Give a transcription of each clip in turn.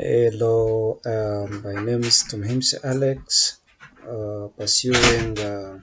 Hello, my name is Tumuhimbise Alex, pursuing a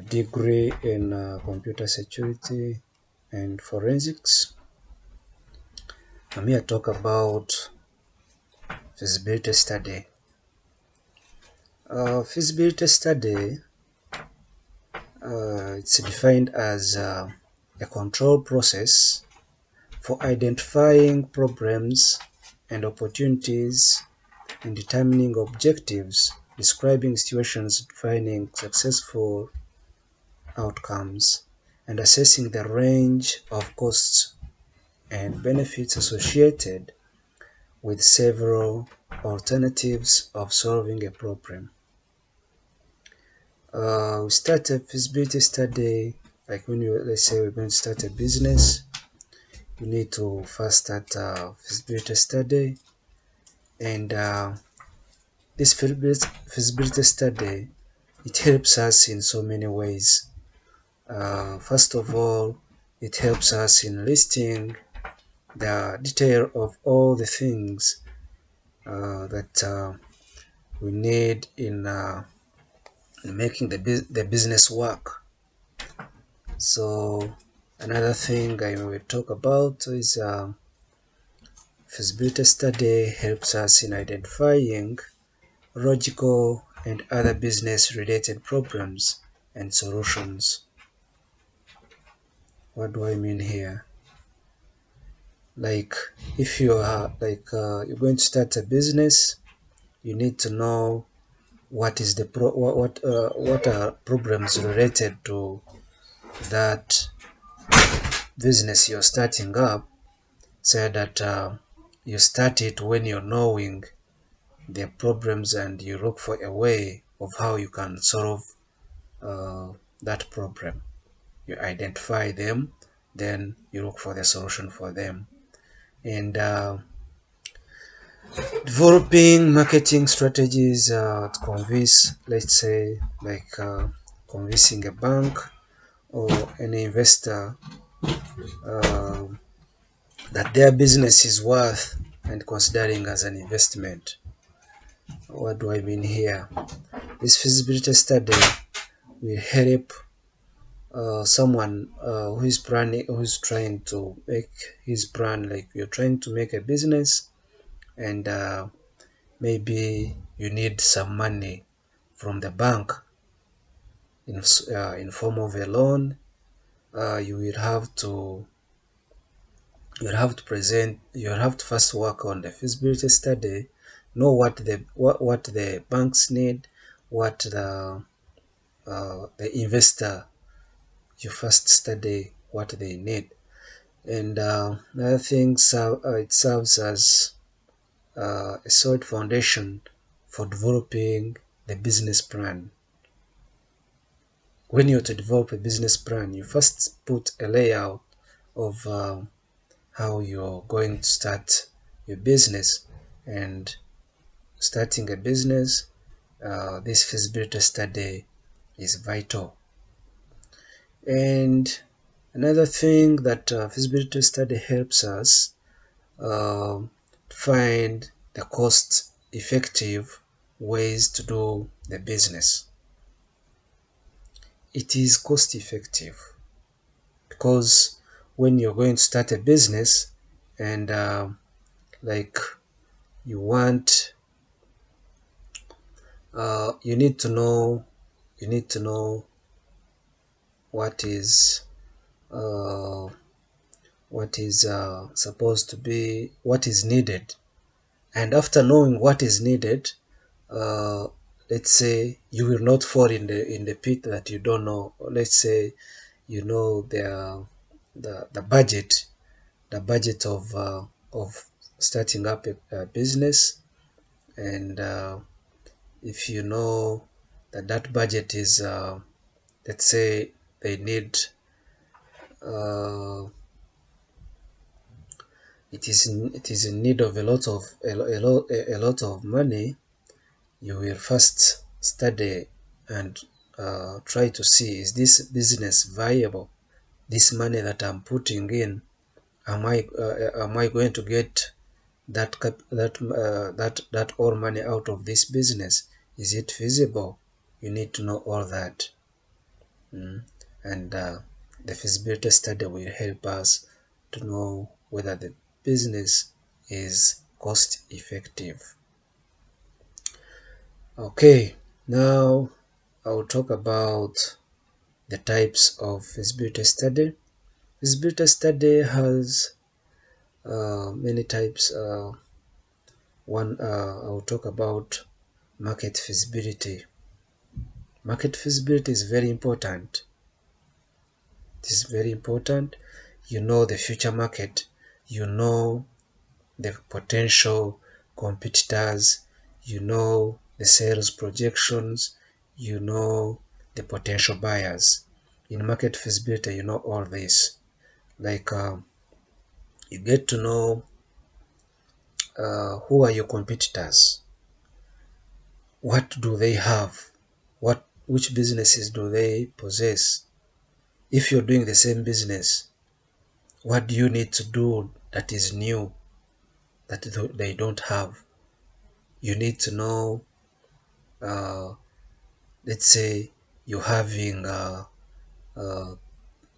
degree in computer security and forensics. I'm here to talk about feasibility study. Feasibility study, it's defined as a control process for identifying problems and opportunities in determining objectives, describing situations, defining successful outcomes, and assessing the range of costs and benefits associated with several alternatives of solving a problem. We start a feasibility study, like when let's say we're going to start a business, you need to first start a feasibility study, and this feasibility study, it helps us in so many ways. First of all, it helps us in listing the detail of all the things that we need in making the business work. So another thing I will talk about is feasibility study helps us in identifying logical and other business related problems and solutions. What do I mean here? Like if you are you're going to start a business, you need to know what is the what are problems related to that business you're starting up, so that you start it when you're knowing the problems and you look for a way of how you can solve that problem. You identify them, then you look for the solution for them. And developing marketing strategies to convince, let's say, convincing a bank or any investor uh, that their business is worth and considering as an investment. What do I mean here? This feasibility study will help someone who's trying to make his plan. Like you're trying to make a business, and maybe you need some money from the bank in form of a loan. You will have to you have to first work on the feasibility study, know what the banks need, what the investor, you first study what they need. And another thing, it serves as a solid foundation for developing the business plan. When you're to develop a business plan, you first put a layout of how you're going to start your business. And starting a business, this feasibility study is vital. And another thing that feasibility study helps us find the cost effective ways to do the business. It is cost effective because when you're going to start a business and like you want you need to know what is uh, supposed to be, what is needed. And after knowing what is needed, uh, let's say you will not fall in the pit that you don't know. Let's say you know the budget of starting up a business, and if you know that that budget is let's say they need uh, it is in need of a lot of money, you will first study and try to see, is this business viable? This money that I'm putting in, am I going to get that all money out of this business, is it feasible? You need to know all that. And the feasibility study will help us to know whether the business is cost effective. Okay, now I'll talk about the types of feasibility study. Feasibility study has many types. I'll talk about market feasibility. Market feasibility is very important. It is very important. You know the future market, you know the potential competitors, you know the sales projections, you know the potential buyers. In market feasibility, you know all this. Like you get to know who are your competitors, what do they have, which businesses do they possess. If you're doing the same business, what do you need to do that is new that they don't have? You need to know, uh, let's say you're having,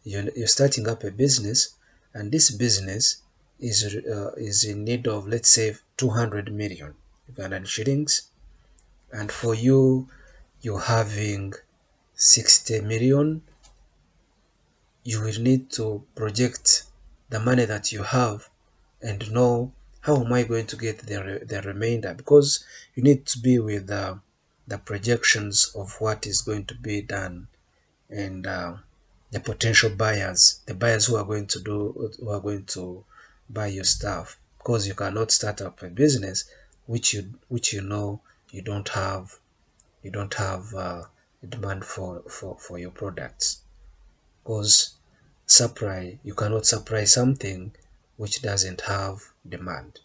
you're starting up a business, and this business is in need of, let's say, 200 million Ugandan shillings, and for you, you're having 60 million. You will need to project the money that you have and know how am I going to get the remainder, because you need to be with the projections of what is going to be done, and the potential buyers, the buyers who are going to buy your stuff, because you cannot start up a business which you know you don't have demand for your products, because supply, you cannot supply something which doesn't have demand.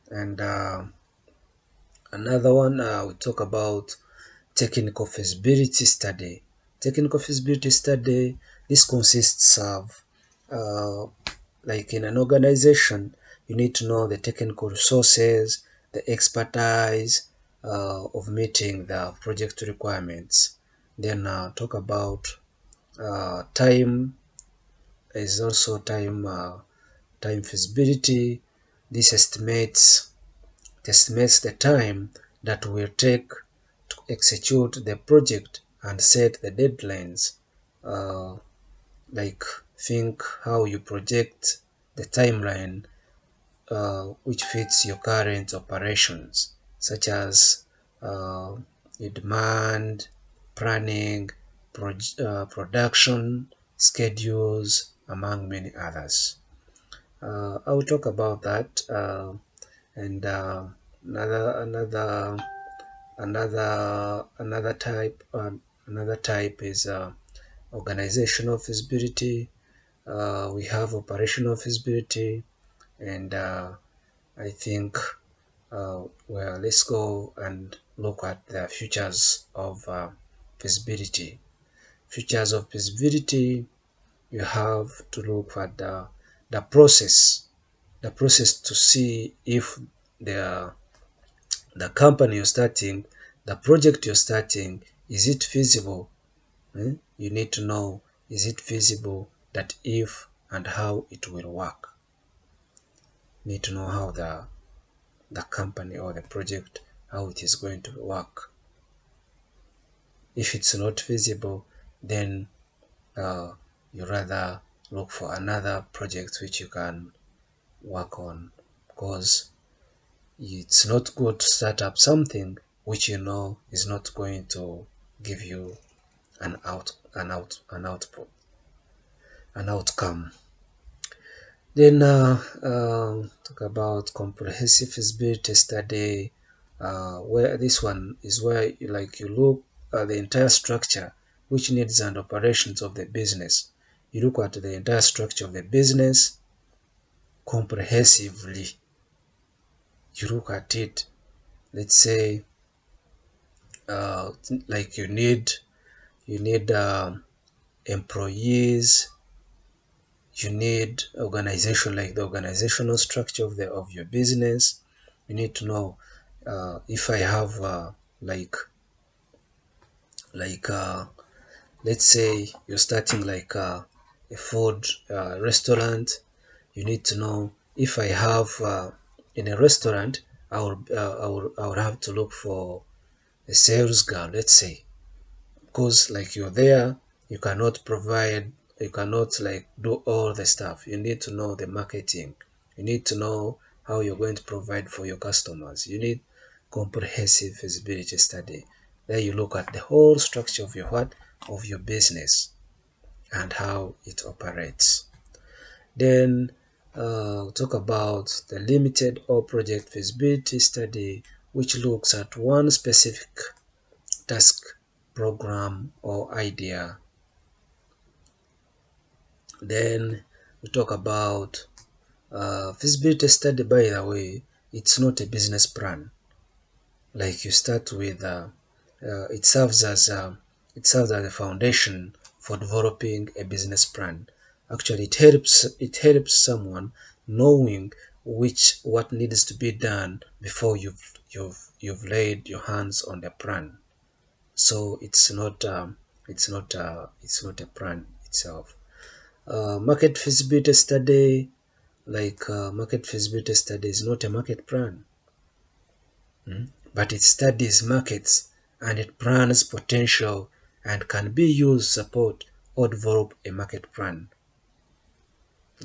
And another one, we talk about technical feasibility study. Technical feasibility study, this consists of like in an organization, you need to know the technical resources, the expertise of meeting the project requirements. Then talk about time. Is also time feasibility. This estimates the time that will take to execute the project and set the deadlines. Uh, like think how you project the timeline which fits your current operations, such as your demand, planning, production, schedules, among many others. I will talk about that, and another another another type is organizational feasibility. We have operational feasibility, and I think well, let's go and look at the features of feasibility. Features of feasibility, you have to look at the process, the process to see if the the company you're starting, the project you're starting, is it feasible? You need to know, is it feasible, that if and how it will work. You need to know how the company or the project, how it is going to work. If it's not feasible, then you rather look for another project which you can work on, because it's not good to start up something which you know is not going to give you an output, an outcome. Then talk about comprehensive feasibility study, where this one is where you look at the entire structure, which needs and operations of the business. You look at the entire structure of the business comprehensively. You look at it. Let's say like you need employees, You need organization, like the organizational structure of your business. You need to know, if I have like let's say you're starting like a food restaurant. You need to know, if I have in a restaurant, I would have to look for a sales girl, let's say, because like you're there, you cannot provide, you cannot like do all the stuff. You need to know the marketing. You need to know how you're going to provide for your customers. You need comprehensive feasibility study. There you look at the whole structure of your what, of your business, and how it operates. Then talk about the limited or project feasibility study, which looks at one specific task, program, or idea. Then we talk about feasibility study. By the way, it's not a business plan. Like you start with, it serves as a foundation for developing a business plan. Actually, it helps someone knowing what needs to be done before you've laid your hands on the plan. So it's not a plan itself. Market feasibility study, like market feasibility study is not a market plan, but it studies markets and it plans potential and can be used to support or develop a market plan.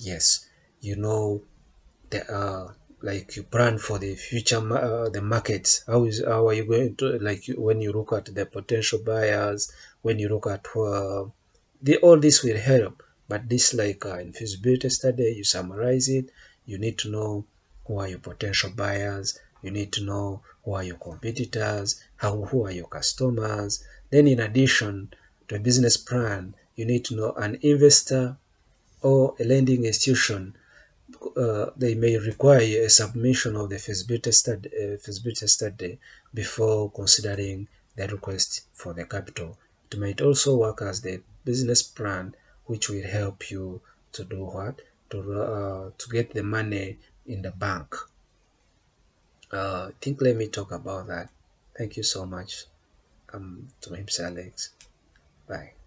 Yes, you know, the like you plan for the future, the markets. How are you going to, like, when you look at the potential buyers, when you look at all this will help. But this, like in feasibility study, you summarize it. You need to know who are your potential buyers. You need to know who are your competitors, who are your customers. Then in addition to a business plan, you need to know an investor or a lending institution. They may require a submission of the feasibility study before considering the request for the capital. It might also work as the business plan, which will help you to do what? To get the money in the bank. I think let me talk about that. Thank you so much. Tumuhimbise Alex. Bye.